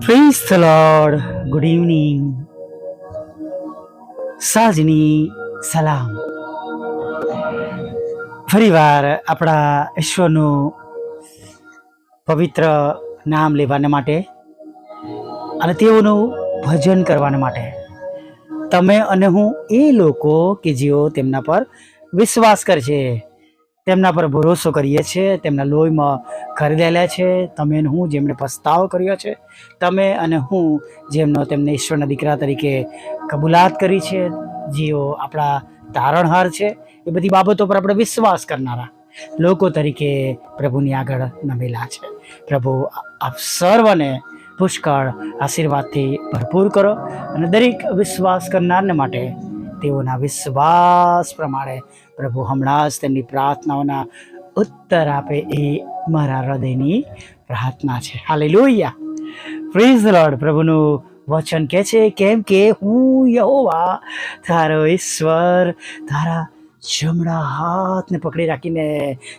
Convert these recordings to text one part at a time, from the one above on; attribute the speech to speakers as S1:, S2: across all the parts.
S1: Praise the lord. Good evening. સાંજની સલામ. ફરીવાર આપણા ઈશ્વરનું પવિત્ર નામ લેવાના માટે અને તેઓનું ભજન કરવાના માટે તમે અને હું એ લોકો કે જેઓ તેમના પર વિશ્વાસ કરે છે, તેમના પર ભરોસો કરીએ છીએ, તેમના લોહીમાં ખરીદેલા છે. તમે અને હું જેમણે પસ્તાવો કર્યો છે, તમે અને હું જેમનો તેમને ઈશ્વરના દીકરા તરીકે કબૂલાત કરી છે, જેઓ આપણા તારણહાર છે, એ બધી બાબતો પર આપણે વિશ્વાસ કરનારા લોકો તરીકે પ્રભુની આગળ નમેલા છે. પ્રભુ આપ સર્વને પુષ્કળ આશીર્વાદથી ભરપૂર કરો અને દરેક વિશ્વાસ કરનારને માટે તેઓના વિશ્વાસ પ્રમાણે પ્રભુ હમણાં જ તેમની પ્રાર્થનાઓના ઉત્તર આપે, એ મારા હૃદયની પ્રાર્થના છે. હાલેલુયા. Praise the Lord. પ્રભુનું વચન કહે છે, કેમ કે હું યહોવા તારો ઈશ્વર તારા જમણા હાથને પકડી રાખીને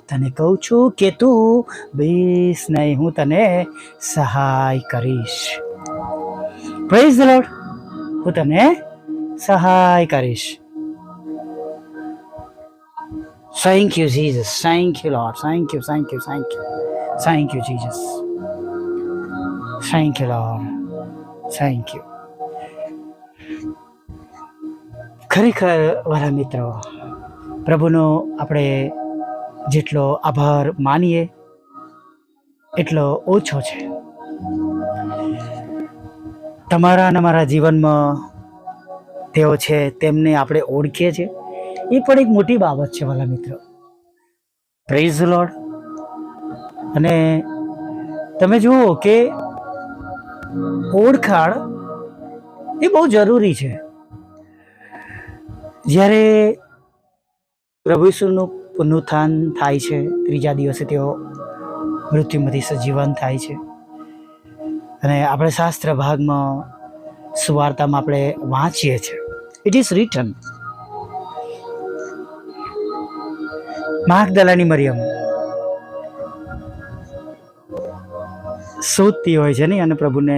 S1: તને કહું છું કે તું બેસ નહીં, હું તને સહાય કરીશ. Praise the lord. હું તને સહાય કરીશ. Thank you, Jesus. Thank you, Lord. Thank you, thank you, thank you. Thank you, Jesus. Thank you, Lord. Thank you. ખરેખર વાલા મિત્રો, પ્રભુનો આપણે જેટલો આભાર માનીએ એટલો ઓછો છે. તમારા અને મારા જીવનમાં તેઓ છે, તેમને આપણે ઓળખીએ છીએ, એ પણ એક મોટી બાબત છે વાલા મિત્રો. Praise the lord. અને તમે જુઓ કે ઓળખાણ એ બહુ જરૂરી છે. જ્યારે પ્રભુ ઈસુનું પુનરુત્થાન થાય છે, ત્રીજા દિવસે તેઓ મૃત્યુમાંથી સજીવન થાય છે, અને આપણે શાસ્ત્ર ભાગમાં સુવાર્તામાં આપણે વાંચીએ છીએ, ઇટ ઇઝ રિટન. માગદલાની મરિયમ શોધતી હોય છે નહીં, અને પ્રભુને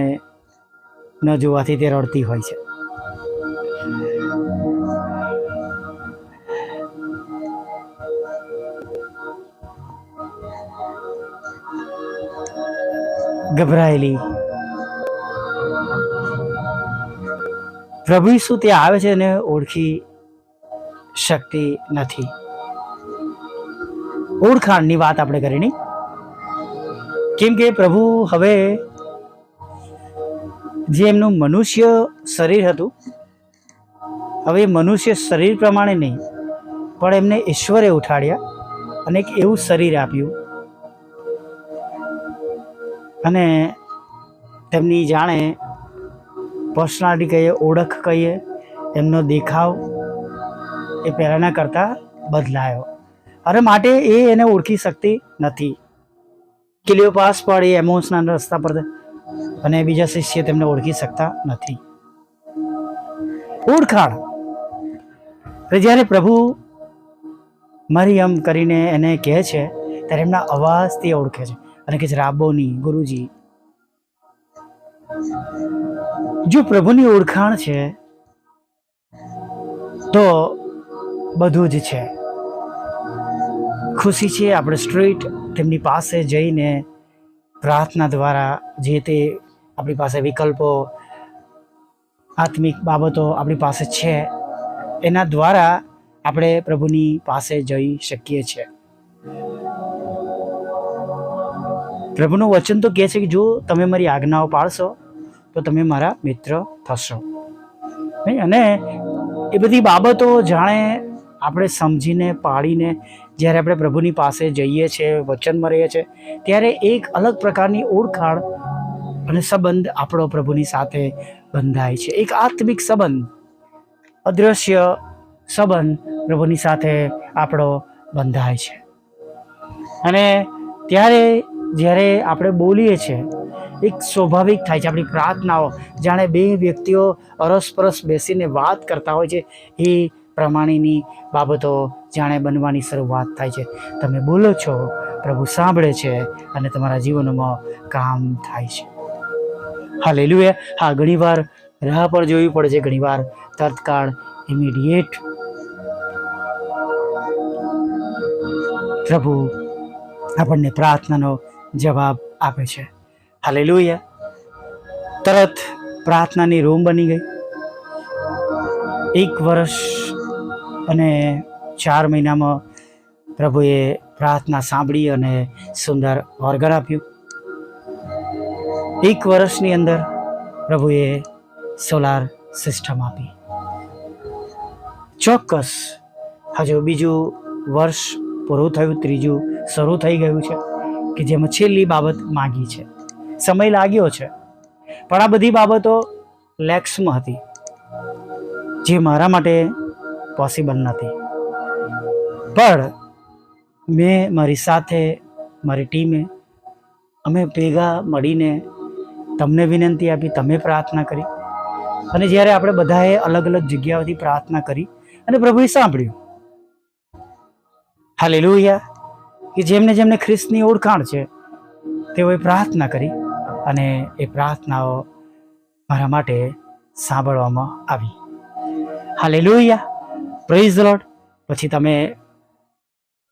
S1: ન જોવાથી તે રડતી હોય છે. ગભરાયેલી. પ્રભુ ઈસુ ત્યાં આવે છે અને ઓળખી શકતી નથી. ઓળખાણની વાત આપણે કરી નહીં, કેમ કે પ્રભુ હવે જે એમનું મનુષ્ય શરીર હતું, હવે મનુષ્ય શરીર પ્રમાણે નહીં, પણ એમને ઈશ્વરે ઉઠાડ્યા અને એક એવું શરીર આપ્યું, અને તેમની જાણે પર્સનાલિટી કહીએ, ઓળખ કહીએ, એમનો દેખાવ એ પહેલાંના કરતાં બદલાયો. અરે માટે એ એને ઓળખી શકતી નથી. ક્લિયોપાસ પણ એ એમોસના રસ્તા પર, અને બીજા શિષ્ય તેમને ઓળખી શકતા નથી. ઓળખાણ. જ્યારે પ્રભુ મરિયમ કરીને એને કહે છે, ત્યારે એમના અવાજથી ઓળખે છે અને કહે છે, રાબોની, ગુરુજી. જો પ્રભુની ઓળખાણ છે તો બધું જ છે. ખુશી છે. આપણે સ્ટ્રેટ તેમની પાસે જઈને પ્રાર્થના દ્વારા જે તે આપણી પાસે વિકલ્પો, આત્મિક બાબતો આપણી પાસે છે, એના દ્વારા આપણે પ્રભુની પાસે જઈ શકીએ છીએ. પ્રભુનું વચન તો કહે છે કે જો તમે મારી આજ્ઞાઓ પાળશો તો તમે મારા મિત્ર થશો. નહીં, અને એ બધી બાબતો જાણે આપણે સમજીને પાળીને જ્યારે આપણે પ્રભુની પાસે જઈએ છીએ, વચનમાં રહીએ છીએ, ત્યારે એક અલગ પ્રકારની ઓળખાણ અને સંબંધ આપણો પ્રભુની સાથે બંધાય છે. એક આત્મિક સંબંધ, અદૃશ્ય સંબંધ પ્રભુની સાથે આપણો બંધાય છે. અને ત્યારે જ્યારે આપણે બોલીએ છીએ, એક સ્વાભાવિક થાય છે. આપણી પ્રાર્થનાઓ જાણે બે વ્યક્તિઓ અરસપરસ બેસીને વાત કરતા હોય છે, એ પ્રમાણેની બાબતો જાણે બનવાની શરૂઆત થાય છે. તમે બોલો છો, પ્રભુ સાંભળે છે અને તમારા જીવનમાં કામ થાય છે. હાલેલુયા. હા, ઘણીવાર રાહ પર જોવી પડે છે, ઘણીવાર તત્કાળ ઇમિડિયેટ પ્રભુ આપણને પ્રાર્થનાનો જવાબ આપે છે. હાલેલુયા. તરત પ્રાર્થનાની રૂમ બની ગઈ. 1 વર્ષ અને 4 મહિનામાં પ્રભુએ પ્રાર્થના સાંભળી અને સુંદર ઓર્ગન આપ્યું. 1 વર્ષની અંદર પ્રભુએ સોલાર સિસ્ટમ આપી. ચોક્કસ હજુ બીજું વર્ષ પૂરું થયું, ત્રીજું શરૂ થઈ ગયું છે કે જેમાં છેલ્લી બાબત માગી છે. સમય લાગ્યો છે, પણ આ બધી બાબતો લેક્સમાં હતી, જે મારા માટે પોસિબલ નથી. પણ મેં મારી સાથે, મારી ટીમે, અમે ભેગા મળીને તમને વિનંતી આપી, તમે પ્રાર્થના કરી, અને જ્યારે આપણે બધાએ અલગ અલગ જગ્યાઓથી પ્રાર્થના કરી અને પ્રભુએ સાંભળ્યું. હાલેલુયા. કે જેમને જેમને ખ્રિસ્તની ઓળખાણ છે તેઓએ પ્રાર્થના કરી અને એ પ્રાર્થનાઓ મારા માટે સાંભળવામાં આવી. હાલેલુયા. Praise the lord. પછી તમે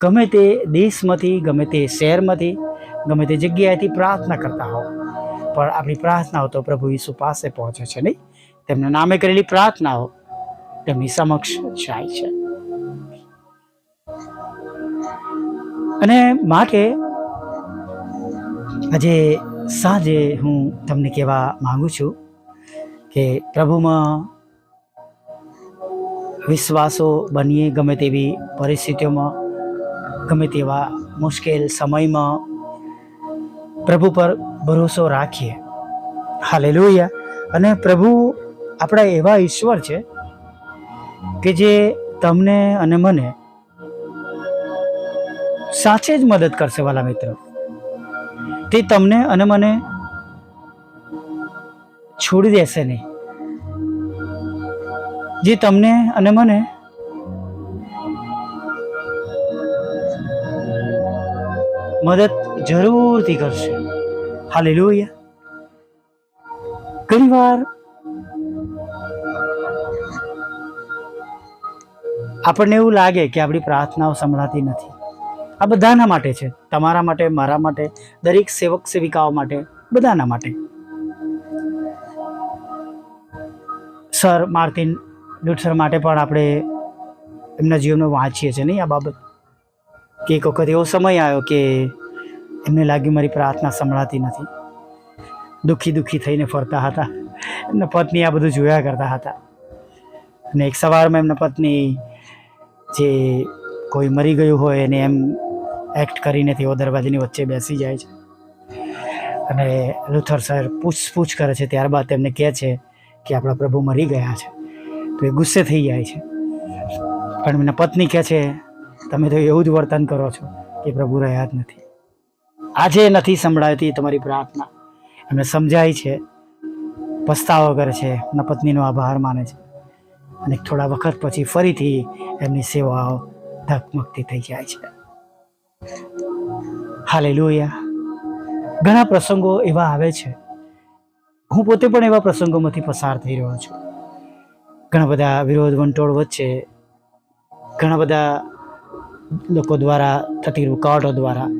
S1: ગમે તે દેશમાંથી, ગમે તે શહેરમાંથી, ગમે તે જગ્યાએથી પ્રાર્થના કરતા હો, પણ આપણી પ્રાર્થનાઓ તો પ્રભુ ઈસુ પાસે પહોંચે છે નહીં? તેમના નામે કરેલી પ્રાર્થનાઓ તેમની સમક્ષ જાય છે. અને માટે આજે સાંજે હું તમને કહેવા માંગુ છું કે પ્રભુમાં વિશ્વાસો બનીએ. ગમે તેવી પરિસ્થિતિઓમાં, ગમે તેવા મુશ્કેલ સમયમાં પ્રભુ પર ભરોસો રાખીએ. હાલેલુયા. અને પ્રભુ આપણા એવા ઈશ્વર છે કે જે તમને અને મને સાચે જ મદદ કરશે. વાલા મિત્રો, તે તમને અને મને છોડી દેશે નહીં. જે તમને અને મને મદદ જરૂરથી કરશે. હાલેલુયા. ઘણી વાર આપણને એવું લાગે કે આપણી પ્રાર્થનાઓ સંભળાતી નથી. આ બધાના માટે છે, તમારા માટે, મારા માટે, દરેક સેવક સેવિકાઓ માટે, બધાના માટે. સર માર્ટિન લ્યુથર માટે પણ આપણે એમના જીવનમાં વાંચીએ છીએ નહીં આ બાબત, કે એક વખત એવો સમય આવ્યો કે એમને લાગ્યું મારી પ્રાર્થના સંભળાતી નથી. દુઃખી થઈને ફરતા હતા. એમના પત્ની આ બધું જોયા કરતા હતા. અને એક સવારમાં એમના પત્ની જે કોઈ મરી ગયું હોય એને એમ એક્ટ કરીને તેઓ દરવાજાની વચ્ચે બેસી જાય છે અને લુથર સર પૂછ કરે છે. ત્યારબાદ તેમને કહે છે કે આપણા પ્રભુ મરી ગયા છે. તો એ ગુસ્સે થઈ જાય છે. પણ એમના પત્ની કહે છે તમે તો એવું જ વર્તન કરો છો કે પ્રભુ રહ્યા જ નથી. આજે નથી સંભળાતી તમારી પ્રાર્થના. એમને સમજાય છે, પસ્તાવો કરે છે, એમના પત્નીનો આભાર માને છે, અને થોડા વખત પછી ફરીથી એમની સેવાઓ ધકમકતી થઈ જાય છે. હાલેલુયા. ઘણા પ્રસંગો એવા આવે છે, હું પોતે પણ એવા પ્રસંગોમાંથી પસાર થઈ રહ્યો છું. ઘણા બધા વિરોધ વંટોળ વચ્ચે, ઘણા બધા લોકો દ્વારા થતી રૂકાવટો દ્વારા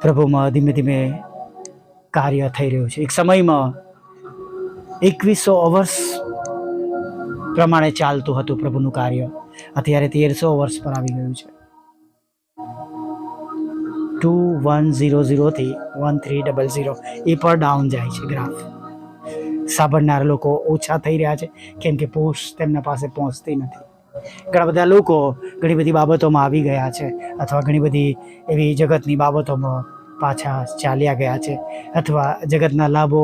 S1: પ્રભુમાં ધીમે ધીમે કાર્ય થઈ રહ્યું છે. એક સમયમાં 2100 અવર્સ પ્રમાણે ચાલતું હતું પ્રભુનું કાર્ય. અત્યારે 1300 વર્ષ પર આવી ગયું છે. 2100 થી 1300 એ પર ડાઉન જાય છે ગ્રાફ. સાંભળનાર લોકો ઓછા થઈ રહ્યા છે કેમ કે પોસ્ટ તેમના પાસે પહોંચતી નથી. ઘણા બધા લોકો ઘણી બધી બાબતોમાં આવી ગયા છે, અથવા ઘણી બધી એવી જગતની બાબતોમાં પાછા ચાલ્યા ગયા છે, અથવા જગતના લાભો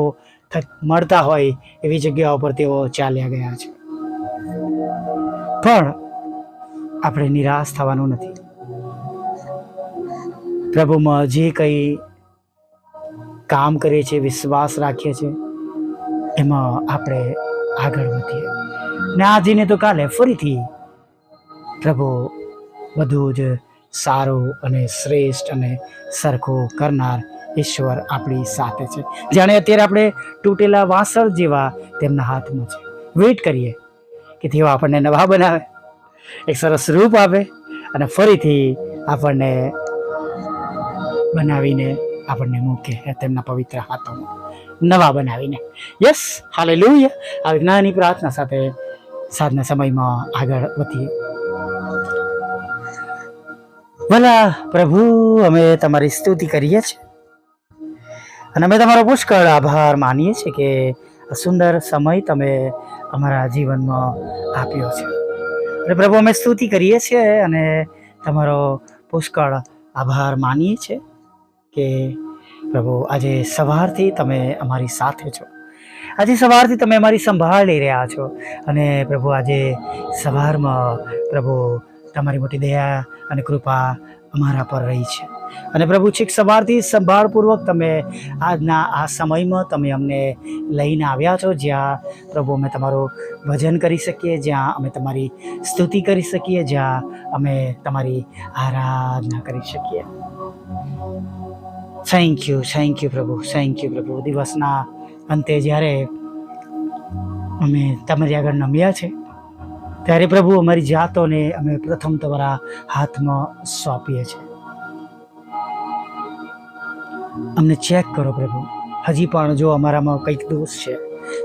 S1: મળતા હોય એવી જગ્યાઓ પર તેઓ ચાલ્યા ગયા છે. પણ આપણે નિરાશ થવાનું નથી. પ્રભુમાં જે કંઈ કામ કરીએ છીએ, વિશ્વાસ રાખીએ છીએ, એમાં આપણે આગળ વધીએ. ને આજને તો કાલે ફરીથી પ્રભુ બધું જ સારું અને શ્રેષ્ઠ અને સરખું કરનાર ઈશ્વર આપણી સાથે છે. જાણે અત્યારે આપણે તૂટેલા વાસણ જેવા તેમના હાથમાં છે. વેઇટ કરીએ કે તેઓ આપણને નવા બનાવે, એક સરસ રૂપ આપે અને ફરીથી આપણને બનાવીને આપણને મૂકે તેમના પવિત્ર હાથોમાં, નવા બનાવીને. Yes, hallelujah. આ જ્ઞાની પ્રાર્થના સાથે સાંજના સમયમાં આગળ વધીએ. ભલા પ્રભુ, અમે તમારી સ્તુતિ કરીએ છીએ અને અમે તમારો પુષ્કળ આભાર માનીએ છીએ કે આ સુંદર સમય તમે અમારા જીવનમાં આપ્યો છે. અને પ્રભુ, અમે સ્તુતિ કરીએ છીએ અને તમારો પુષ્કળ આભાર માનીએ છીએ કે પ્રભુ આજે સવારથી તમે અમારી સાથે છો. આજે સવારથી તમે અમારી સંભાળ લઈ રહ્યા છો અને પ્રભુ આજે સવારમાં પ્રભુ તમારી મોટી દયા અને કૃપા અમારા પર રહી છે. અને પ્રભુ છેક સવારથી સંભાળપૂર્વક તમે આજના આ સમયમાં તમે અમને લઈને આવ્યા છો, જ્યાં પ્રભુ અમે તમારું ભજન કરી શકીએ, જ્યાં અમે તમારી સ્તુતિ કરી શકીએ, જ્યાં અમે તમારી આરાધના કરી શકીએ. થેન્ક યુ પ્રભુ, થેન્ક યુ પ્રભુ. દિવસના અંતે જ્યારે અમે તમારી આગળ નમ્યા છે ત્યારે પ્રભુ અમારી જાતોને અમે પ્રથમ તમારા હાથમાં સોંપીએ છીએ. અમને ચેક કરો પ્રભુ, હજી પણ જો અમારામાં કંઈક દોષ છે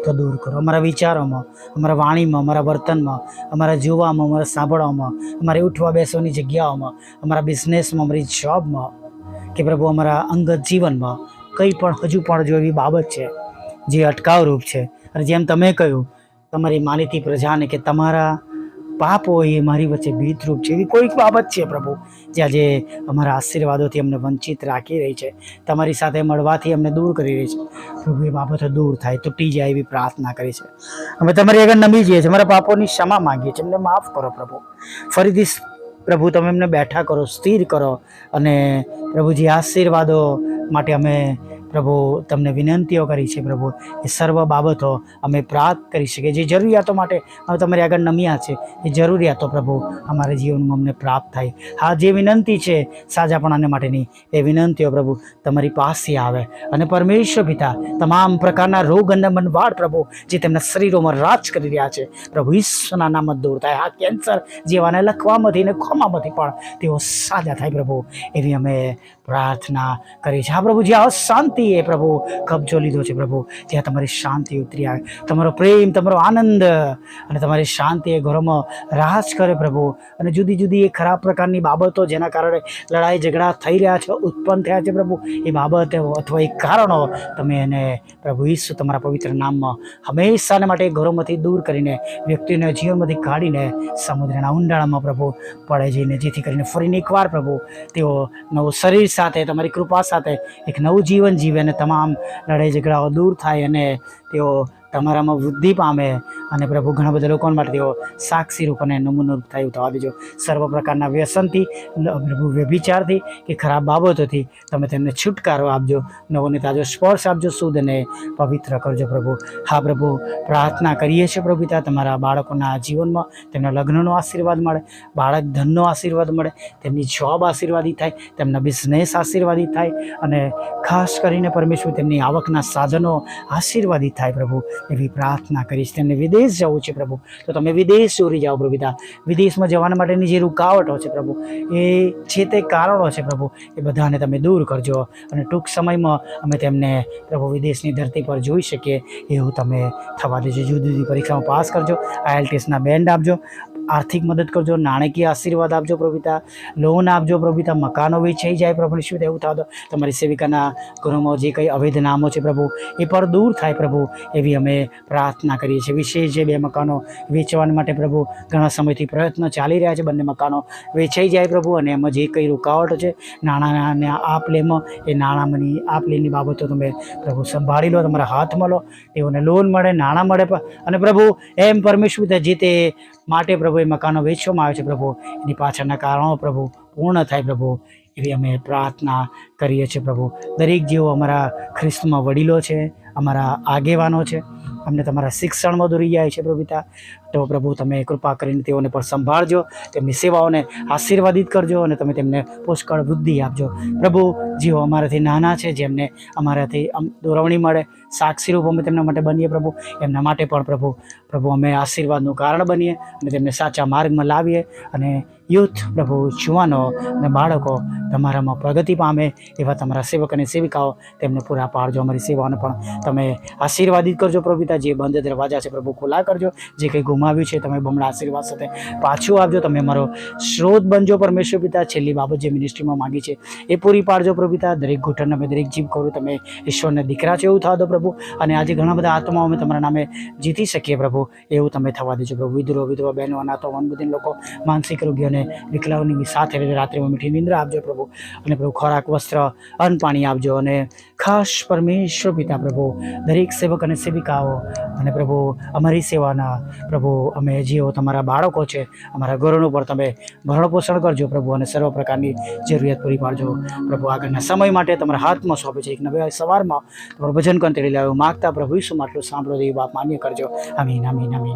S1: તો દૂર કરો. અમારા વિચારોમાં, અમારા વાણીમાં, અમારા વર્તનમાં, અમારા જોવામાં, અમારા સાંભળવામાં, અમારી ઉઠવા બેસવાની જગ્યાઓમાં, અમારા બિઝનેસમાં, અમારી જોબમાં કે પ્રભુ અમારા અંગત જીવનમાં કંઈ પણ હજુ પણ જો એવી બાબત છે જે અટકાવરૂપ છે. અને જેમ તમે કહ્યું તમારી માનીતી પ્રજાને કે તમારા પાપો એ મારી વચ્ચે ભીતરૂપ છે, એવી કોઈક બાબત છે પ્રભુ જે આજે અમારા આશીર્વાદોથી અમને વંચિત રાખી રહી છે, તમારી સાથે મળવાથી અમને દૂર કરી રહી છે. પ્રભુ એ બાબતો દૂર થાય, તૂટી જાય એવી પ્રાર્થના કરી છે. અમે તમારી આગળ નમી જઈએ છીએ, અમારા પાપોની ક્ષમા માંગીએ છીએ, એમને માફ કરો પ્રભુ. ફરીથી પ્રભુ તમે એમને બેઠા કરો, સ્થિર કરો અને પ્રભુજી આશીર્વાદો માટે અમે પ્રભુ તમને વિનંતીઓ કરી છે. પ્રભુ એ સર્વ બાબતો અમે પ્રાપ્ત કરી શકીએ. જે જરૂરિયાતો માટે અમે તમારી આગળ નમ્યા છે એ જરૂરિયાતો પ્રભુ અમારા જીવનમાં અમને પ્રાપ્ત થાય. હા, જે વિનંતી છે સાજાપણાને માટેની એ વિનંતીઓ પ્રભુ તમારી પાસે આવે અને પરમેશ્વર પિતા તમામ પ્રકારના રોગ અને મનવાડ પ્રભુ જે તેમના શરીરોમાં રાજ કરી રહ્યા છે પ્રભુ ઈશ્વરના નામમાં દૂર થાય. હા, કેન્સર જેવાને લખવામાંથી ને ખોમામાંથી પણ તેઓ સાજા થાય પ્રભુ, એવી અમે પ્રાર્થના કરી છે. હા પ્રભુ, જ્યાં શાંતિ એ પ્રભુ કબજો લીધો છે પ્રભુ, ત્યાં તમારી શાંતિ ઉતરી આવે, તમારો પ્રેમ, તમારો આનંદ અને તમારી શાંતિ એ ઘરોમાં રાજ કરે પ્રભુ. અને જુદી જુદી એ ખરાબ પ્રકારની બાબતો જેના કારણે લડાઈ ઝઘડા થઈ રહ્યા છે, ઉત્પન્ન થયા છે પ્રભુ, એ બાબતો અથવા એ કારણો તમે એને પ્રભુ ઈસુ તમારા પવિત્ર નામમાં હંમેશાને માટે ઘરોમાંથી દૂર કરીને વ્યક્તિને જીવનમાંથી કાઢીને સમુદ્રના ઊંડાણમાં પ્રભુ પડે જઈને, જેથી કરીને ફરીને એકવાર પ્રભુ તેઓ નવું શરીર સાથે તમારી કૃપા સાથે એક નવું જીવન જીવે અને તમામ લડાઈ ઝઘડાઓ દૂર થાય અને તેઓ તમારામાં વૃદ્ધિ પામે અને પ્રભુ ઘણા બધા લોકો માટે તેઓ સાક્ષી રૂપ અને નમૂનો થાય થવા દેજો. સર્વ પ્રકારના વ્યસનથી, પ્રભુ વ્યભિચારથી કે ખરાબ બાબતોથી તમે તેમને છુટકારો આપજો, નવો ને તાજો સ્પર્શ આપજો, શુદ્ધ અને પવિત્ર કરજો પ્રભુ. હા પ્રભુ, પ્રાર્થના કરીએ છીએ પ્રભુ પિતા તમારા બાળકોના જીવનમાં તેમના લગ્નનો આશીર્વાદ મળે, બાળક ધનનો આશીર્વાદ મળે, તેમની જોબ આશીર્વાદિત થાય, તેમના બિઝનેસ આશીર્વાદિત થાય અને ખાસ કરીને પરમેશ્વર તેમની આવકના સાધનો આશીર્વાદિત થાય પ્રભુ, એવી પ્રાર્થના કરીશ. તેમને વિદેશ જવું છે પ્રભુ તો તમે વિદેશ દોરી જાઓ પ્રભુ પિતા. વિદેશમાં જવાના માટેની જે રૂકાવટો છે પ્રભુ, એ છે તે કારણો છે પ્રભુ, એ બધાને તમે દૂર કરજો અને ટૂંક સમયમાં અમે તેમને પ્રભુ વિદેશની ધરતી પર જોઈ શકીએ એવું તમે થવા દેજો. જુદી જુદી પરીક્ષામાં પાસ કરજો, IELTSના બેન્ડ આપજો, આર્થિક મદદ કરજો, નાણાકીય આશીર્વાદ આપજો પ્રભુ પિતા, લોન આપજો પ્રભુ પિતા, મકાનો વેચાઈ જાય પ્રભુ શું એવું થવા દો. તમારી સેવિકાના ઘરોમાં જે કંઈ અવૈધ નામો છે પ્રભુ એ પર દૂર થાય પ્રભુ, એવી અમે પ્રાર્થના કરીએ છીએ. વિશેષ જે 2 મકાનો વેચવા માટે પ્રભુ ઘણા સમયથી પ્રયત્નો ચાલી રહ્યા છે, બંને મકાનો વેચાઈ જાય પ્રભુ અને એમાં જે કંઈ રૂકાવટ છે નાણાંના આપ લેમાં, એ નાણાંની આપ લેની બાબતો તમે પ્રભુ સંભાળી લો, તમારા હાથમાં લો, તેઓને લોન મળે, નાણાં મળે અને પ્રભુ એમ પરમેશ્વર જે તે માટે પ્રભુ એ મકાનો વેચવામાં આવે છે પ્રભુ, એની પાછળના કારણો પ્રભુ પૂર્ણ થાય પ્રભુ, એવી અમે પ્રાર્થના કરીએ છીએ પ્રભુ. દરેક જેઓ અમારા ખ્રિસ્તમાં વડીલો છે, અમારા આગેવાનો છે, અમને તમારા શિક્ષણમાં દોરી જાય છે પ્રભુ પિતા, તો પ્રભુ તમે કૃપા કરીને તેઓને પણ સંભાળજો, તેમની સેવાઓને આશીર્વાદિત કરજો અને તમે તેમને પુષ્કળ વૃદ્ધિ આપજો. પ્રભુ, જેઓ અમારાથી નાના છે, જેમને અમારાથી દોરવણી મળે, સાક્ષી રૂપ અમે તેમના માટે બનીએ પ્રભુ, એમના માટે પણ પ્રભુ અમે આશીર્વાદનું કારણ બનીએ અને તેમને સાચા માર્ગમાં લાવીએ અને યુથ પ્રભુ, જુવાનો અને બાળકો તમારામાં પ્રગતિ પામે એવા તમારા સેવક અને સેવિકાઓ તેમને પૂરા પાડજો. અમારી સેવાઓને પણ તમે આશીર્વાદિત કરજો પ્રભુ પિતા. જે બંધ દરવાજા છે પ્રભુ ખુલ્લા કરજો, જે કંઈ ગુમાવ્યું છે તમે બમણા આશીર્વાદ સાથે પાછું આપજો. તમે અમારો સ્ત્રોત બનજો પરમેશ્વર પિતા. છેલ્લી બાબત જે મિનિસ્ટ્રીમાં માગી છે એ પૂરી પાડજો પ્રભુ પિતા. દરેક ઘૂંટણ અમે દરેક જીભ કરું તમે ઈશ્વરના દીકરા છે એવું થવા દો પ્રભુ. અને આજે ઘણા બધા આત્માઓ અમે તમારા નામે જીતી શકીએ પ્રભુ, એવું તમે થવા દેજો પ્રભુ. વિધવા બહેનો, અનાથો, વનબુદ્ધિન લોકો, માનસિક રોગીઓને વિકલાંગોની સાથે રાત્રિમાં મીઠી નિંદ્રા આપજો પ્રભુ. અને પ્રભુ ખોરાક, વસ્ત્ર, અન્ન, પાણી આપજો. અને ખાસ પરમેશ્વર પિતા પ્રભુ, દરેક સેવક અને સેવિકાઓ અને પ્રભુ અમારી સેવાના પ્રભુ અમે જેઓ તમારા બાળકો છે, અમારા ઘરોનું પર તમે ભરણ પોષણ કરજો પ્રભુ અને સર્વ પ્રકારની જરૂરિયાત પૂરી પાડજો પ્રભુ. આગળના સમય માટે તમારા હાથમાં સોંપે છે. એક નવા સવારમાં તમારું ભજન કંતેડી લાવ્યો માગતા પ્રભુ ઈસુ માટલું સાંભળો દેવી બાપ માન્ય કરજો. આમીન, આમીન, આમીન.